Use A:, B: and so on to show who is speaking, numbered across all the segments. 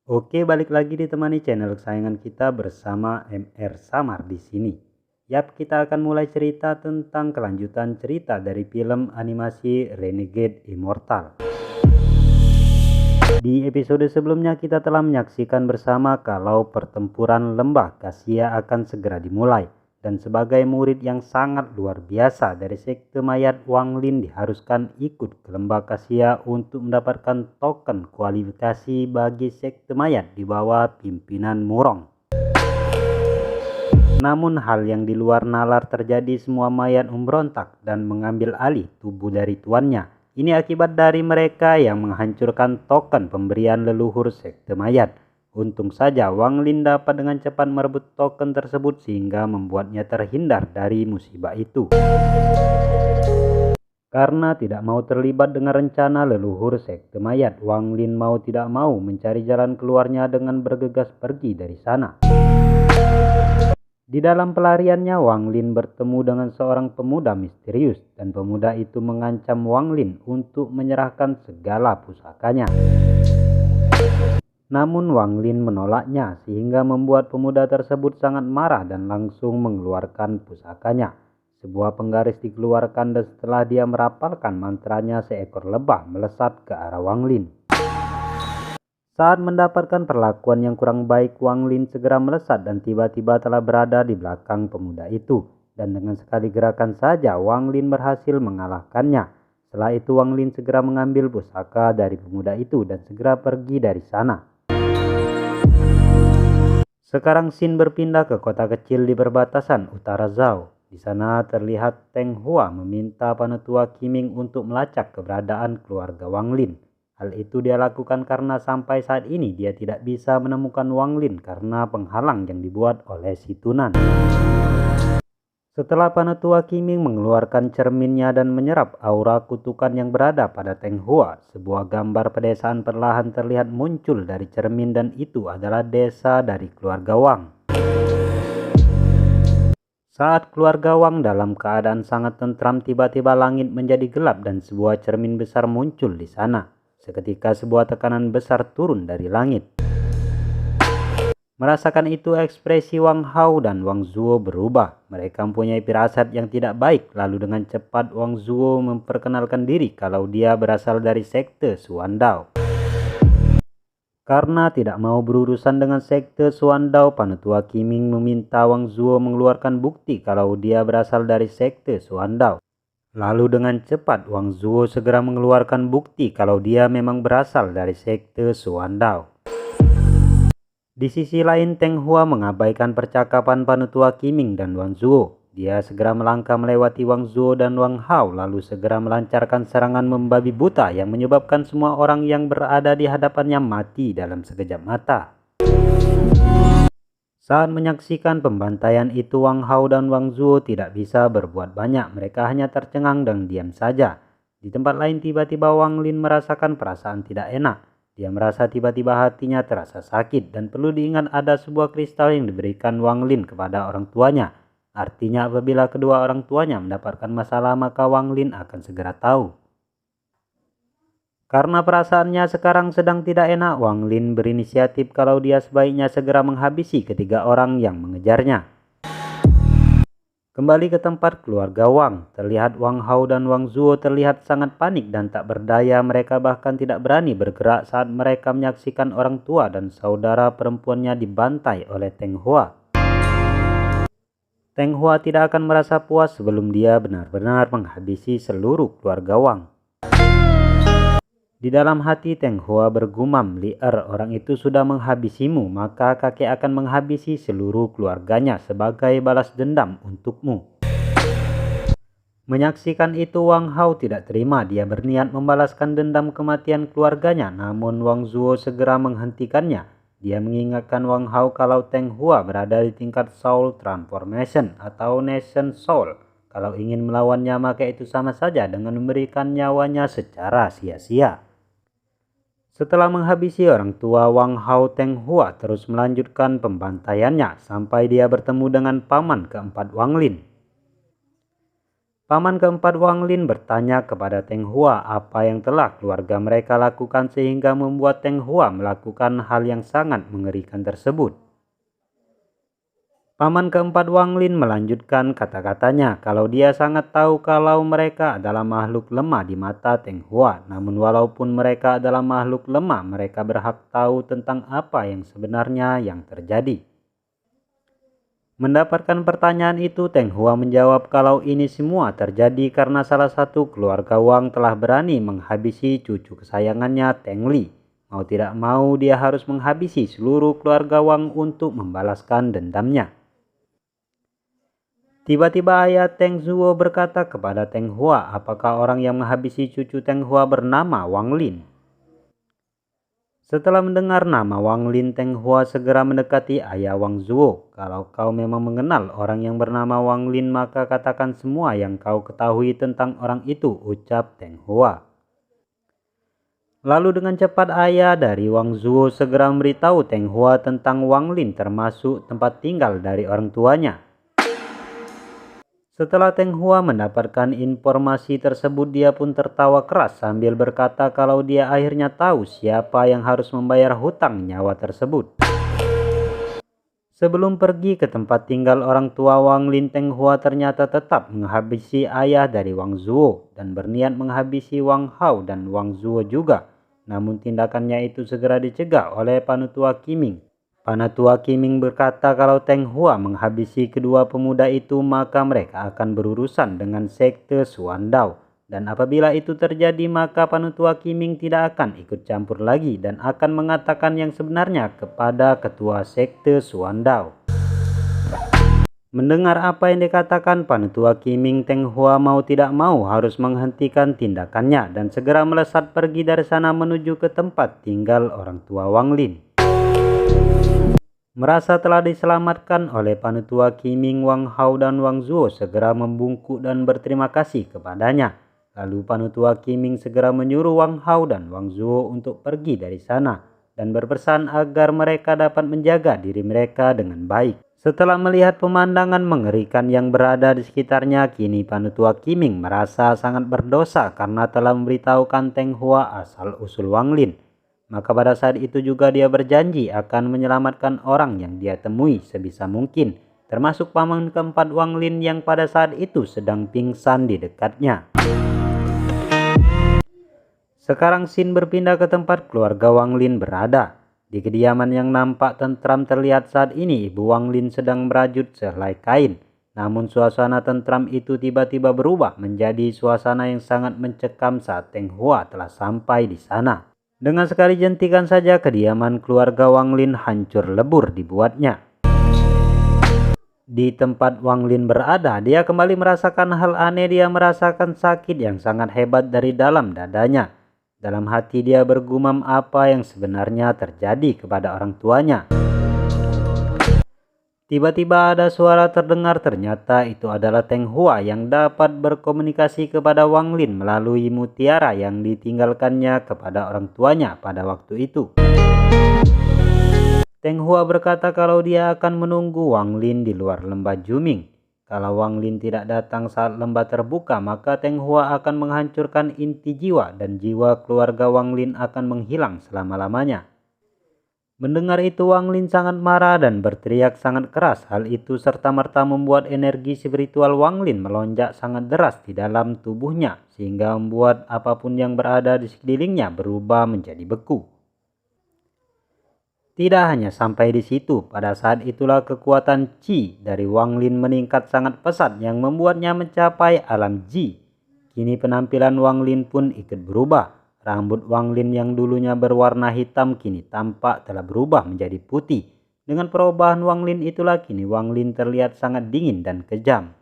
A: Oke, balik lagi ditemani channel kesayangan kita bersama MR Samar di sini. Yap, kita akan mulai cerita tentang kelanjutan cerita dari film animasi Renegade Immortal. Di episode sebelumnya kita telah menyaksikan bersama kalau pertempuran lembah Cassia akan segera dimulai. Dan sebagai murid yang sangat luar biasa dari sekte mayat, Wang Lin diharuskan ikut ke lembah Cassia untuk mendapatkan token kualifikasi bagi sekte mayat di bawah pimpinan Murong. Namun hal yang di luar nalar terjadi, semua mayat memberontak dan mengambil alih tubuh dari tuannya. Ini akibat dari mereka yang menghancurkan token pemberian leluhur sekte mayat. Untung saja Wang Lin dapat dengan cepat merebut token tersebut sehingga membuatnya terhindar dari musibah itu. Karena tidak mau terlibat dengan rencana leluhur sekte mayat, Wang Lin mau tidak mau mencari jalan keluarnya dengan bergegas pergi dari sana. Di dalam pelariannya, Wang Lin bertemu dengan seorang pemuda misterius dan pemuda itu mengancam Wang Lin untuk menyerahkan segala pusakanya. Namun Wang Lin menolaknya sehingga membuat pemuda tersebut sangat marah dan langsung mengeluarkan pusakanya. Sebuah penggaris dikeluarkan dan setelah dia merapalkan mantranya, seekor lebah melesat ke arah Wang Lin. Saat mendapatkan perlakuan yang kurang baik, Wang Lin segera melesat dan tiba-tiba telah berada di belakang pemuda itu. Dan dengan sekali gerakan saja Wang Lin berhasil mengalahkannya. Setelah itu Wang Lin segera mengambil pusaka dari pemuda itu dan segera pergi dari sana. Sekarang scene berpindah ke kota kecil di perbatasan utara Zhao. Di sana terlihat Teng Hua meminta Panetua Qiming untuk melacak keberadaan keluarga Wang Lin. Hal itu dia lakukan karena sampai saat ini dia tidak bisa menemukan Wang Lin karena penghalang yang dibuat oleh si Tunan. Setelah Panetua Qiming mengeluarkan cerminnya dan menyerap aura kutukan yang berada pada Teng Hua, sebuah gambar pedesaan perlahan terlihat muncul dari cermin dan itu adalah desa dari keluarga Wang. Saat keluarga Wang dalam keadaan sangat tentram, tiba-tiba langit menjadi gelap dan sebuah cermin besar muncul di sana. Seketika sebuah tekanan besar turun dari langit. Merasakan itu, ekspresi Wang Hao dan Wang Zuo berubah. Mereka mempunyai firasat yang tidak baik. Lalu dengan cepat Wang Zuo memperkenalkan diri kalau dia berasal dari sekte Suandao. Karena tidak mau berurusan dengan sekte Suandao, Panetua Qiming meminta Wang Zuo mengeluarkan bukti kalau dia berasal dari sekte Suandao. Lalu dengan cepat Wang Zuo segera mengeluarkan bukti kalau dia memang berasal dari sekte Suandao. Di sisi lain, Teng Hua mengabaikan percakapan Panetua Qiming dan Wang Zuo. Dia segera melangkah melewati Wang Zuo dan Wang Hao lalu segera melancarkan serangan membabi buta yang menyebabkan semua orang yang berada di hadapannya mati dalam sekejap mata. Saat menyaksikan pembantaian itu, Wang Hao dan Wang Zuo tidak bisa berbuat banyak. Mereka hanya tercengang dan diam saja. Di tempat lain tiba-tiba Wang Lin merasakan perasaan tidak enak. Dia merasa tiba-tiba hatinya terasa sakit dan perlu diingat ada sebuah kristal yang diberikan Wang Lin kepada orang tuanya. Artinya apabila kedua orang tuanya mendapatkan masalah maka Wang Lin akan segera tahu. Karena perasaannya sekarang sedang tidak enak, Wang Lin berinisiatif kalau dia sebaiknya segera menghabisi ketiga orang yang mengejarnya. Kembali ke tempat keluarga Wang, terlihat Wang Hao dan Wang Zuo terlihat sangat panik dan tak berdaya. Mereka bahkan tidak berani bergerak saat mereka menyaksikan orang tua dan saudara perempuannya dibantai oleh Teng Hua. Teng Hua tidak akan merasa puas sebelum dia benar-benar menghabisi seluruh keluarga Wang. Di dalam hati Teng Hua bergumam, "Li'er, orang itu sudah menghabisimu, maka kakek akan menghabisi seluruh keluarganya sebagai balas dendam untukmu." Menyaksikan itu Wang Hao tidak terima. Dia berniat membalaskan dendam kematian keluarganya, namun Wang Zuo segera menghentikannya. Dia mengingatkan Wang Hao kalau Teng Hua berada di tingkat Soul Transformation atau Nation Soul. Kalau ingin melawannya maka itu sama saja dengan memberikan nyawanya secara sia-sia. Setelah menghabisi orang tua Wang Hao, Teng Hua terus melanjutkan pembantaiannya sampai dia bertemu dengan paman keempat Wang Lin. Paman keempat Wang Lin bertanya kepada Teng Hua apa yang telah keluarga mereka lakukan sehingga membuat Teng Hua melakukan hal yang sangat mengerikan tersebut. Paman keempat Wang Lin melanjutkan kata-katanya kalau dia sangat tahu kalau mereka adalah makhluk lemah di mata Teng Hua. Namun walaupun mereka adalah makhluk lemah, mereka berhak tahu tentang apa yang sebenarnya yang terjadi. Mendapatkan pertanyaan itu, Teng Hua menjawab kalau ini semua terjadi karena salah satu keluarga Wang telah berani menghabisi cucu kesayangannya Teng Li. Mau tidak mau dia harus menghabisi seluruh keluarga Wang untuk membalaskan dendamnya. Tiba-tiba ayah Teng Zuo berkata kepada Teng Hua, apakah orang yang menghabisi cucu Teng Hua bernama Wang Lin? Setelah mendengar nama Wang Lin, Teng Hua segera mendekati ayah Wang Zuo. Kalau kau memang mengenal orang yang bernama Wang Lin, maka katakan semua yang kau ketahui tentang orang itu, ucap Teng Hua. Lalu dengan cepat ayah dari Wang Zuo segera memberitahu Teng Hua tentang Wang Lin, termasuk tempat tinggal dari orang tuanya. Setelah Teng Hua mendapatkan informasi tersebut, dia pun tertawa keras sambil berkata kalau dia akhirnya tahu siapa yang harus membayar hutang nyawa tersebut. Sebelum pergi ke tempat tinggal orang tua Wang Lin, Teng Hua ternyata tetap menghabisi ayah dari Wang Zuo dan berniat menghabisi Wang Hao dan Wang Zuo juga. Namun tindakannya itu segera dicegah oleh Panutua Qiming. Panutua Qiming berkata kalau Teng Hua menghabisi kedua pemuda itu, maka mereka akan berurusan dengan sekte Suandao. Dan apabila itu terjadi, maka Panutua Qiming tidak akan ikut campur lagi dan akan mengatakan yang sebenarnya kepada ketua sekte Suandao. Mendengar apa yang dikatakan Panutua Qiming, Teng Hua mau tidak mau harus menghentikan tindakannya dan segera melesat pergi dari sana menuju ke tempat tinggal orang tua Wang Lin. Merasa telah diselamatkan oleh Panutua Qiming, Wang Hao dan Wang Zuo segera membungkuk dan berterima kasih kepadanya. Lalu Panutua Qiming segera menyuruh Wang Hao dan Wang Zuo untuk pergi dari sana dan berpesan agar mereka dapat menjaga diri mereka dengan baik. Setelah melihat pemandangan mengerikan yang berada di sekitarnya, kini Panutua Qiming merasa sangat berdosa karena telah memberitahukan Teng Hua asal-usul Wang Lin. Maka pada saat itu juga dia berjanji akan menyelamatkan orang yang dia temui sebisa mungkin, termasuk paman keempat Wang Lin yang pada saat itu sedang pingsan di dekatnya. Sekarang scene berpindah ke tempat keluarga Wang Lin berada. Di kediaman yang nampak tentram terlihat saat ini ibu Wang Lin sedang merajut sehelai kain. Namun suasana tentram itu tiba-tiba berubah menjadi suasana yang sangat mencekam saat Teng Hua telah sampai di sana. Dengan sekali jentikan saja kediaman keluarga Wang Lin hancur lebur dibuatnya. Di tempat Wang Lin berada, dia kembali merasakan hal aneh. Dia merasakan sakit yang sangat hebat dari dalam dadanya. Dalam hati dia bergumam apa yang sebenarnya terjadi kepada orang tuanya. Tiba-tiba ada suara terdengar, ternyata itu adalah Teng Hua yang dapat berkomunikasi kepada Wang Lin melalui mutiara yang ditinggalkannya kepada orang tuanya pada waktu itu. Teng Hua berkata kalau dia akan menunggu Wang Lin di luar lembah Juming. Kalau Wang Lin tidak datang saat lembah terbuka, maka Teng Hua akan menghancurkan inti jiwa dan jiwa keluarga Wang Lin akan menghilang selama-lamanya. Mendengar itu Wang Lin sangat marah dan berteriak sangat keras. Hal itu serta-merta membuat energi spiritual Wang Lin melonjak sangat deras di dalam tubuhnya sehingga membuat apapun yang berada di sekelilingnya berubah menjadi beku. Tidak hanya sampai di situ, pada saat itulah kekuatan Qi dari Wang Lin meningkat sangat pesat yang membuatnya mencapai alam Ji. Kini penampilan Wang Lin pun ikut berubah. Rambut Wang Lin yang dulunya berwarna hitam kini tampak telah berubah menjadi putih. Dengan perubahan Wang Lin itulah kini Wang Lin terlihat sangat dingin dan kejam.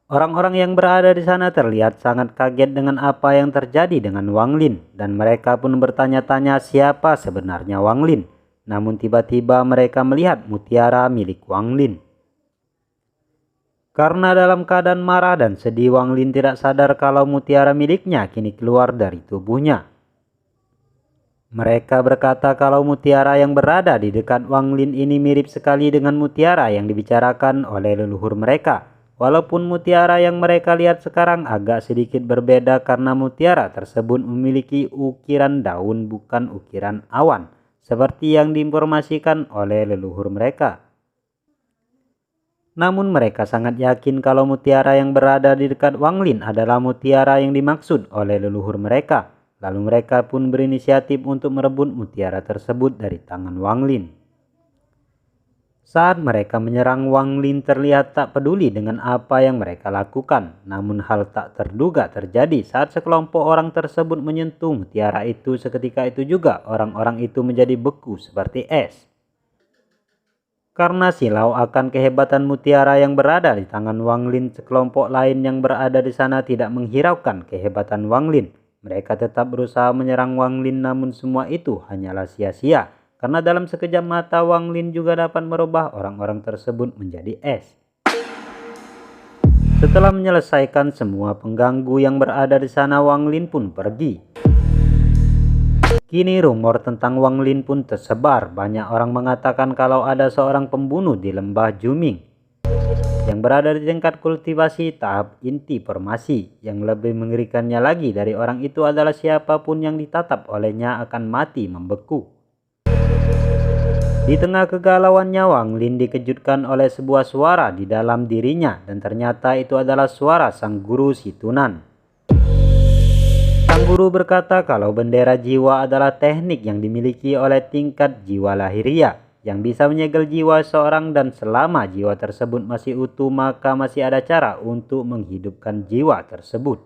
A: Orang-orang yang berada di sana terlihat sangat kaget dengan apa yang terjadi dengan Wang Lin dan mereka pun bertanya-tanya siapa sebenarnya Wang Lin. Namun tiba-tiba mereka melihat mutiara milik Wang Lin. Karena dalam keadaan marah dan sedih, Wang Lin tidak sadar kalau mutiara miliknya kini keluar dari tubuhnya. Mereka berkata kalau mutiara yang berada di dekat Wang Lin ini mirip sekali dengan mutiara yang dibicarakan oleh leluhur mereka. Walaupun mutiara yang mereka lihat sekarang agak sedikit berbeda karena mutiara tersebut memiliki ukiran daun bukan ukiran awan, seperti yang diinformasikan oleh leluhur mereka. Namun mereka sangat yakin kalau mutiara yang berada di dekat Wang Lin adalah mutiara yang dimaksud oleh leluhur mereka. Lalu mereka pun berinisiatif untuk merebut mutiara tersebut dari tangan Wang Lin. Saat mereka menyerang, Wang Lin terlihat tak peduli dengan apa yang mereka lakukan. Namun hal tak terduga terjadi saat sekelompok orang tersebut menyentuh mutiara itu. Seketika itu juga orang-orang itu menjadi beku seperti es. Karena silau akan kehebatan mutiara yang berada di tangan Wang Lin, sekelompok lain yang berada di sana tidak menghiraukan kehebatan Wang Lin. Mereka tetap berusaha menyerang Wang Lin, namun semua itu hanyalah sia-sia. Karena dalam sekejap mata Wang Lin juga dapat merubah orang-orang tersebut menjadi es. Setelah menyelesaikan semua pengganggu yang berada di sana, Wang Lin pun pergi. Kini rumor tentang Wang Lin pun tersebar. Banyak orang mengatakan kalau ada seorang pembunuh di lembah Juming yang berada di tingkat kultivasi tahap inti formasi. Yang lebih mengerikannya lagi dari orang itu adalah siapapun yang ditatap olehnya akan mati membeku. Di tengah kegalauannya, Wang Lin dikejutkan oleh sebuah suara di dalam dirinya, dan ternyata itu adalah suara sang guru Situnan. Sang guru berkata kalau bendera jiwa adalah teknik yang dimiliki oleh tingkat jiwa lahiriah yang bisa menyegel jiwa seorang, dan selama jiwa tersebut masih utuh maka masih ada cara untuk menghidupkan jiwa tersebut.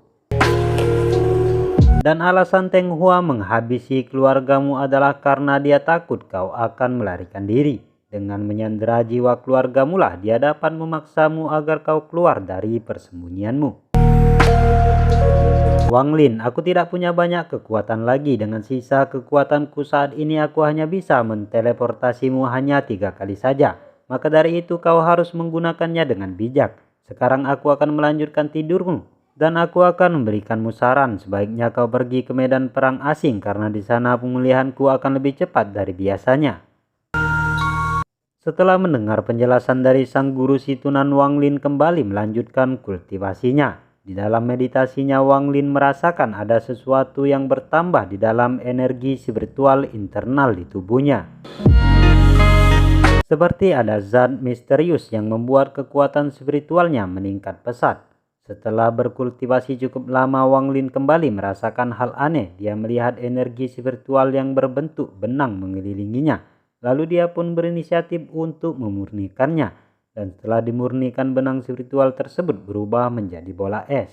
A: Dan alasan Teng Hua menghabisi keluargamu adalah karena dia takut kau akan melarikan diri. Dengan menyandera jiwa keluargamu lah dia dapat memaksamu agar kau keluar dari persembunyianmu. Wang Lin, aku tidak punya banyak kekuatan lagi. Dengan sisa kekuatanku saat ini aku hanya bisa menteleportasimu hanya 3 kali saja. Maka dari itu kau harus menggunakannya dengan bijak. Sekarang aku akan melanjutkan tidurmu. Dan aku akan memberikanmu saran, sebaiknya kau pergi ke medan perang asing karena di sana pemulihanku akan lebih cepat dari biasanya. Setelah mendengar penjelasan dari sang guru Situnan, Wang Lin kembali melanjutkan kultivasinya. Di dalam meditasinya, Wang Lin merasakan ada sesuatu yang bertambah di dalam energi spiritual internal di tubuhnya. Seperti ada zat misterius yang membuat kekuatan spiritualnya meningkat pesat. Setelah berkultivasi cukup lama, Wang Lin kembali merasakan hal aneh. Dia melihat energi spiritual yang berbentuk benang mengelilinginya. Lalu dia pun berinisiatif untuk memurnikannya. Dan setelah dimurnikan, benang spiritual tersebut berubah menjadi bola es.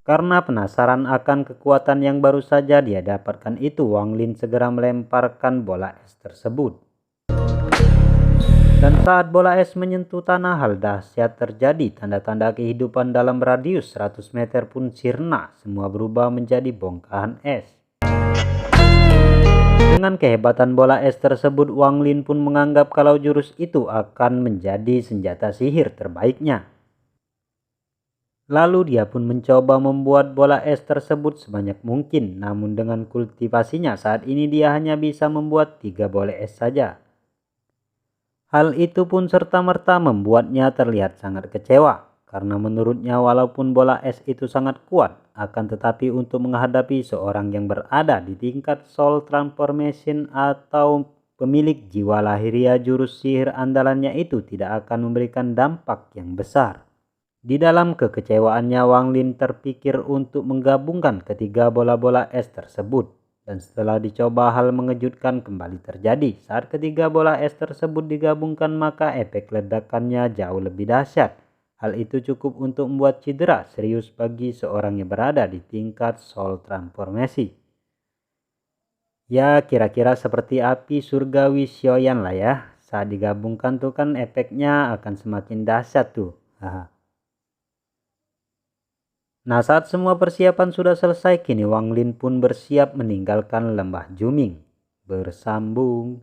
A: Karena penasaran akan kekuatan yang baru saja dia dapatkan itu, Wang Lin segera melemparkan bola es tersebut. Dan saat bola es menyentuh tanah, hal dahsyat terjadi. Tanda-tanda kehidupan dalam radius 100 meter pun sirna. Semua berubah menjadi bongkahan es. Dengan kehebatan bola es tersebut, Wang Lin pun menganggap kalau jurus itu akan menjadi senjata sihir terbaiknya. Lalu dia pun mencoba membuat bola es tersebut sebanyak mungkin. Namun dengan kultivasinya saat ini dia hanya bisa membuat 3 bola es saja. Hal itu pun serta-merta membuatnya terlihat sangat kecewa. Karena menurutnya walaupun bola es itu sangat kuat, akan tetapi untuk menghadapi seorang yang berada di tingkat soul transformation atau pemilik jiwa lahiriah, jurus sihir andalannya itu tidak akan memberikan dampak yang besar. Di dalam kekecewaannya, Wang Lin terpikir untuk menggabungkan ketiga bola-bola es tersebut. Dan setelah dicoba, hal mengejutkan kembali terjadi. Saat ketiga bola es tersebut digabungkan, maka efek ledakannya jauh lebih dahsyat. Hal itu cukup untuk membuat cedera serius bagi seorang yang berada di tingkat soul transformasi. Ya, kira-kira seperti api surgawi Xiaoyan lah ya. Saat digabungkan tuh kan efeknya akan semakin dahsyat tuh. Nah, saat semua persiapan sudah selesai, kini Wang Lin pun bersiap meninggalkan lembah Juming. Bersambung.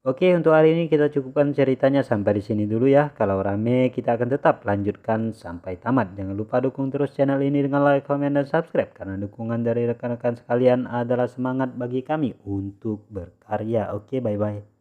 A: Oke, untuk hari ini kita cukupkan ceritanya sampai di sini dulu ya. Kalau rame, kita akan tetap lanjutkan sampai tamat. Jangan lupa dukung terus channel ini dengan like, komen, dan subscribe. Karena dukungan dari rekan-rekan sekalian adalah semangat bagi kami untuk berkarya. Oke, bye-bye.